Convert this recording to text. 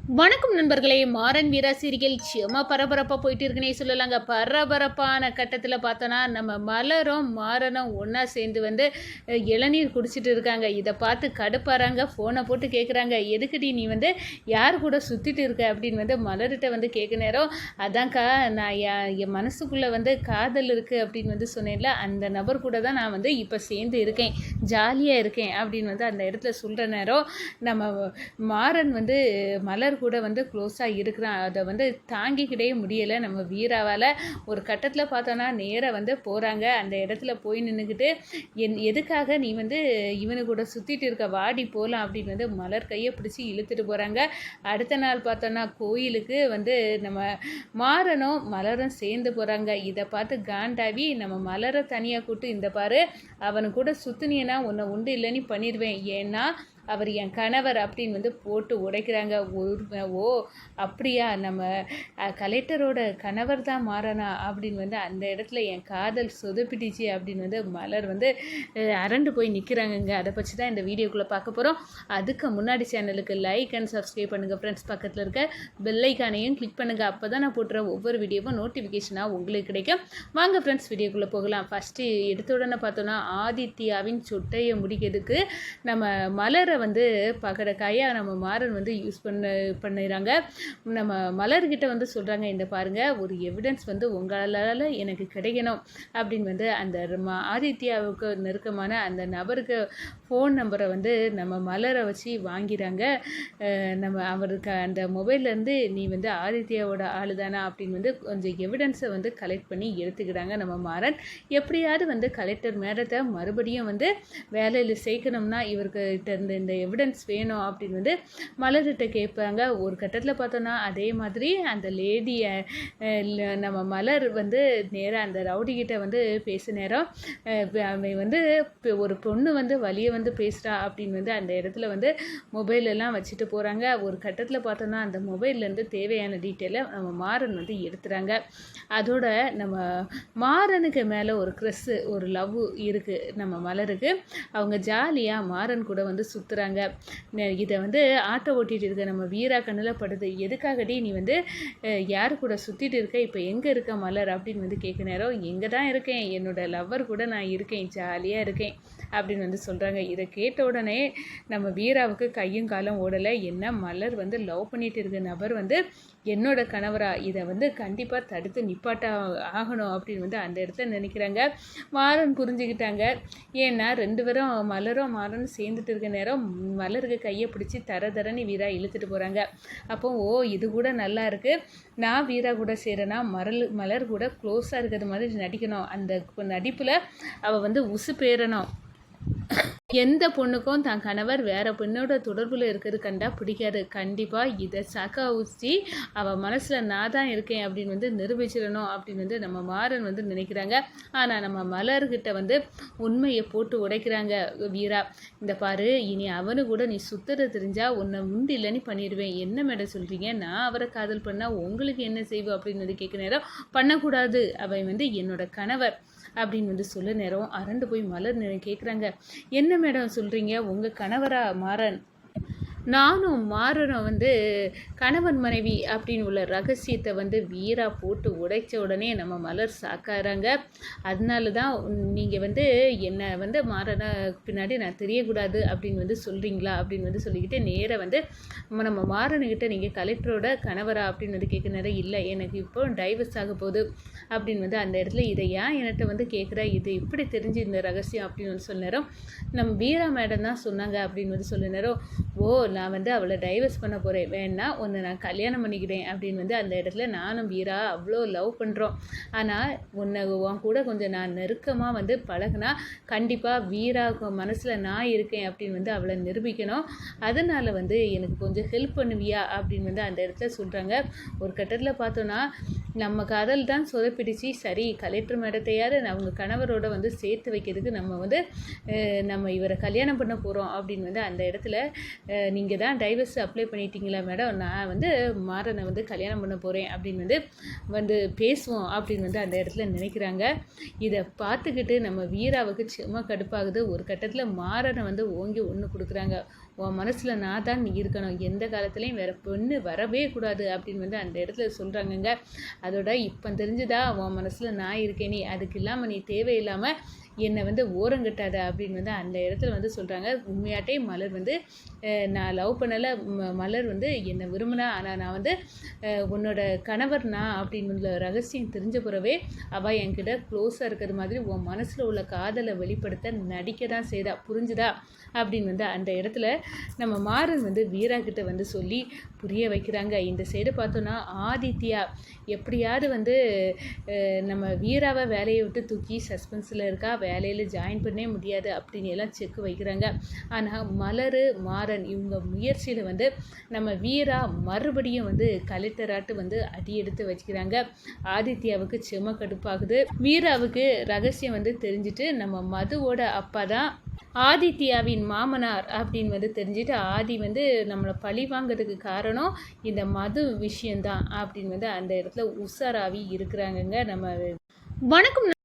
வணக்கம் நண்பர்களே. மாறன் வீரா சீரியல் சும்மா பரபரப்பாக போயிட்டு இருக்குன்னே சொல்லலாங்க. பரபரப்பான கட்டத்தில் பார்த்தோன்னா நம்ம மலரும் மாறனும் ஒன்றா சேர்ந்து இளநீர் குடிச்சிட்டு இருக்காங்க. இதை பார்த்து கடுப்பாறாங்க. ஃபோனை போட்டு கேட்குறாங்க, எதுக்குடி நீ யார் கூட சுற்றிட்டு இருக்க அப்படின்னு மலர்கிட்ட கேட்க நேரம், அதான்க்கா நான் என் மனசுக்குள்ளே காதல் இருக்குது அப்படின்னு சொன்னேன்ல, அந்த நபர் கூட தான் நான் இப்போ சேர்ந்து இருக்கேன், ஜாலியாக இருக்கேன் அப்படின்னு அந்த இடத்துல சொல்கிற நேரம், நம்ம மாறன் மலர் கூட க்ளோஸாக இருக்கிறான். அதை தாங்கிக்கிட்டே முடியலை நம்ம வீராவால். ஒரு கட்டத்தில் பார்த்தோன்னா நேராக போகிறாங்க. அந்த இடத்துல போய் நின்றுக்கிட்டு, எதுக்காக நீ இவனு கூட சுற்றிட்டு இருக்க, வாடி போகலாம் அப்படின்னு மலர் கையை பிடிச்சி இழுத்துட்டு போகிறாங்க. அடுத்த நாள் பார்த்தோன்னா கோயிலுக்கு நம்ம மாறனும் மலரும் சேர்ந்து போகிறாங்க. இதை பார்த்து காண்டாவி நம்ம மலரை தனியாக கூட்டு, இந்த பாரு அவனு கூட சுற்றுனியனா உன்னை உண்டு இல்லைன்னு பண்ணிடுவேன், ஏன்னா அவர் என் கணவர் அப்படின்னு போட்டு உடைக்கிறாங்க. ஓ அப்படியா, நம்ம கலெக்டரோட கணவர் தான் மாறனா அப்படின்னு அந்த இடத்துல என் காதல் சொதப்பிடுச்சு அப்படின்னு மலர் அரண்டு போய் நிற்கிறாங்கங்க. அதை பற்றி தான் இந்த வீடியோக்குள்ளே பார்க்க போகிறோம். அதுக்கு முன்னாடி சேனலுக்கு லைக் அண்ட் சப்ஸ்கிரைப் பண்ணுங்கள் ஃப்ரெண்ட்ஸ். பக்கத்தில் இருக்க பெல்லைக்கானையும் கிளிக் பண்ணுங்கள். அப்போ தான் நான் போட்டுற ஒவ்வொரு வீடியோவும் நோட்டிஃபிகேஷனாக உங்களுக்கு கிடைக்கும். வாங்க ஃப்ரெண்ட்ஸ், வீடியோக்குள்ளே போகலாம். ஃபஸ்ட்டு எடுத்த உடனே பார்த்தோன்னா ஆதித்யாவின் சொட்டையை முடிக்கிறதுக்கு நம்ம மலரை பகட கையாக நம்ம மாறன் யூஸ் பண்ணிடுறாங்க. நம்ம மலர்கிட்ட சொல்கிறாங்க, இந்த பாருங்கள் ஒரு எவிடன்ஸ் உங்களால் எனக்கு கிடைக்கணும் அப்படின்னு அந்த ஆதித்யாவுக்கு நெருக்கமான அந்த நபருக்கு ஃபோன் நம்பரை நம்ம மலரை வச்சு வாங்கிறாங்க. நம்ம அவருக்கு அந்த மொபைல்லேருந்து நீ ஆதித்யாவோட ஆளு தானா அப்படின்னு கொஞ்சம் எவிடன்ஸை கலெக்ட் பண்ணி எடுத்துக்கிறாங்க நம்ம மாறன். எப்படியாவது கலெக்டர் மேடத்தை மறுபடியும் வேலையில் சேர்க்கணும்னா இவருக்கு இந்த எவிடன்ஸ் வேணும் அப்படின்னு மலர்கிட்ட கேட்பாங்க. ஒரு கட்டத்தில் பார்த்தோன்னா அதே மாதிரி அந்த லேடியை நம்ம மலர் நேராக அந்த ரவுடிக்கிட்ட பேச நேரம், அவன் ஒரு பொண்ணு வழியை பேசுகிறா அப்படின்னு அந்த இடத்துல மொபைலெல்லாம் வச்சுட்டு போகிறாங்க. ஒரு கட்டத்தில் பார்த்தோன்னா அந்த மொபைல்லேருந்து தேவையான டீட்டெயிலை நம்ம மாறன் எடுத்துகிறாங்க. அதோட நம்ம மாறனுக்கு மேலே ஒரு க்ரெஸ்ஸு, ஒரு லவ் இருக்குது நம்ம மலருக்கு. அவங்க ஜாலியாக மாறன் கூட சுற்றுறாங்க. இதை ஆட்டோ ஓட்டிகிட்டு இருக்க நம்ம வீரா கண்ணில் படுது. எதுக்காகடி நீ யார் கூட சுற்றிட்டு இருக்க, இப்போ எங்கே இருக்க மலர் அப்படின்னு கேட்க நேரம், எங்கே தான் இருக்கேன், என்னோடய லவ்வர் கூட நான் இருக்கேன், ஜாலியாக இருக்கேன் அப்படின்னு சொல்கிறாங்க. இதை கேட்ட உடனே நம்ம வீராவுக்கு கையும் காலம் ஓடலை. என்ன மலர் லவ் பண்ணிட்டு இருக்க நபர் என்னோட கணவரா, இதை கண்டிப்பாக தடுத்து நிப்பாட்ட ஆகணும் அப்படின்னு அந்த இடத்துல நினைக்கிறாங்க. மாறன் புரிஞ்சுக்கிட்டாங்க. ஏன்னா ரெண்டு பேரும் மலரும் மாறனும் சேர்ந்துட்டு இருக்க நேரம் மலருக்கு கையை பிடிச்சி தரன்னு வீரா இழுத்துட்டு போகிறாங்க. அப்போ இது கூட நல்லா இருக்குது, நான் வீரா கூட சேரனா மலர் கூட க்ளோஸாக இருக்கிறது மாதிரி நடிக்கணும், அந்த நடிப்பில் அவள் உசு பேரணும். எந்த பொண்ணுக்கும் தன் கணவர் வேறு பெண்ணோட தொடர்பில் இருக்கிறது கண்டா பிடிக்காது. கண்டிப்பாக இதை சக ஊசி அவள் மனசில் நான் தான் இருக்கேன் அப்படின்னு நிரூபிச்சிடணும் அப்படின்னு நம்ம மாறன் நினைக்கிறாங்க. ஆனால் நம்ம மலர்கிட்ட உண்மையை போட்டு உடைக்கிறாங்க வீரா. இந்த பாரு, இனி அவனு கூட நீ சுத்தரை தெரிஞ்சால் உன்னை உண்டு இல்லைன்னு பண்ணிடுவேன். என்ன மேடம் சொல்கிறீங்க, நான் அவரை காதல் பண்ணால் உங்களுக்கு என்ன செய்வோம் அப்படின்னு கேட்க நேரம், பண்ணக்கூடாது, அவன் என்னோட கணவர் அப்படின்னு சொல்ல நேரம் அரண்டு போய் மலர் கேட்குறாங்க, என்ன மேடம் சொல்கிறீங்க, உங்கள் கணவரா மாறன்? நானும் மாறனும் கணவன் மனைவி அப்படின்னு உள்ள ரகசியத்தை வீரா போட்டு உடைச்ச உடனே நம்ம மலர் சாக்காராங்க. அதனால தான் நீங்கள் என்னை மாறனை பின்னாடி நான் தெரியக்கூடாது அப்படின்னு சொல்கிறீங்களா அப்படின்னு சொல்லிக்கிட்டு நேராக நம்ம மாறனுக்கிட்ட நீங்கள் கலெக்டரோட கணவரா அப்படின்னு கேட்க நேரம், இல்லை எனக்கு இப்போ டைவர்ஸ் ஆக போகுது அப்படின்னு அந்த இடத்துல இதை ஏன் என்கிட்ட கேட்குற, இது எப்படி தெரிஞ்சு இந்த ரகசியம் அப்படின்னு சொல்ல நேரம், நம்ம வீரா மேடம் தான் சொன்னாங்க அப்படின்னு சொல்ல நேரம், ஓ நான் அவளை டைவர்ஸ் பண்ண போகிறேன், வேணா உன்னை நான் கல்யாணம் பண்ணிக்கிறேன் அப்படின்னு அந்த இடத்துல நானும் வீரா அவ்வளோ லவ் பண்ணுறோம், ஆனால் உன் கூட கொஞ்சம் நான் நெருக்கமாக பழகினா கண்டிப்பாக வீரா மனசில் நான் இருக்கேன் அப்படின்னு அவளை நிரூபிக்கணும், அதனால் எனக்கு கொஞ்சம் ஹெல்ப் பண்ணுவியா அப்படின்னு அந்த இடத்துல சொல்கிறாங்க. ஒரு கட்டத்தில் பார்த்தோன்னா நம்ம காதல் தான் சொதப்பிடிச்சு, சரி கலெக்டர் மேடத்தையாவது அவங்க கணவரோட சேர்த்து வைக்கிறதுக்கு நம்ம இவரை கல்யாணம் பண்ண போகிறோம் அப்படின்னு அந்த இடத்துல நீங்கள் நீங்கள் தான் டைவர்ஸ் அப்ளை பண்ணிட்டீங்களா மேடம், நான் வந்து மாறனை வந்து கல்யாணம் பண்ண போகிறேன் அப்படின்னு வந்து பேசுவோம் அப்படின்னு வந்து அந்த இடத்துல நினைக்கிறாங்க. இதை பார்த்துக்கிட்டு நம்ம வீராவுக்கு சும்மா கடுப்பாகுது. ஒரு கட்டத்தில் மாறனை வந்து ஓங்கி ஒன்று கொடுக்குறாங்க. உன் மனசில் நான் தான் நீ இருக்கணும், எந்த காலத்துலேயும் வேறு பொண்ணு வரவே கூடாது அப்படின்னு வந்து அந்த இடத்துல சொல்கிறாங்கங்க. அதோட இப்போ தெரிஞ்சுதா உன் மனசில் நான் இருக்கேனே, அதுக்கு இல்லாமல் நீ தேவையில்லாமல் என்னை வந்து ஓரங்கட்டாத அப்படின்னு வந்து அந்த இடத்துல வந்து சொல்கிறாங்க. உண்மையாட்டே மலர் வந்து நான் லவ் பண்ணலை, மலர் வந்து என்னை விரும்பினா, ஆனால் நான் வந்து உன்னோட கணவர் நான் அப்படின்னு ரகசியம் தெரிஞ்ச பிறவே அவள் என்கிட்ட க்ளோஸாக இருக்கிறது மாதிரி உன் மனசில் உள்ள காதலை வெளிப்படுத்த நடிக்க தான் செய்தா, புரிஞ்சுதா அப்படின்னு வந்து அந்த இடத்துல நம்ம மாறன் வந்து வீரா கிட்ட வந்து சொல்லி புரிய வைக்கிறாங்க. இந்த சைடு பார்த்தோன்னா ஆதித்யா எப்படியாவது வந்து நம்ம வீராவை வேலையை விட்டு தூக்கி சஸ்பென்ஸில் இருக்கா, வேலையில் ஜாயின் பண்ணவே முடியாது அப்படின்னு எல்லாம் செக் வைக்கிறாங்க. ஆனால் மலர் மாறன் இவங்க முயற்சியில் வந்து நம்ம வீரா மறுபடியும் வந்து கலெக்டராட்டு வந்து அடி எடுத்து வச்சுக்கிறாங்க. ஆதித்யாவுக்கு செம கடுப்பாகுது. வீராவுக்கு ரகசியம் வந்து தெரிஞ்சுட்டு நம்ம மதுவோட அப்பா தான் ஆதித்யாவின் மாமனார் அப்படின்னு வந்து தெரிஞ்சுட்டு ஆதி வந்து நம்மளை பழி வாங்கிறதுக்கு காரணம் இந்த மது விஷயந்தான் அப்படின்னு வந்து அந்த இடத்துல உஷாராகி இருக்கிறாங்கங்க. நம்ம வணக்கம்.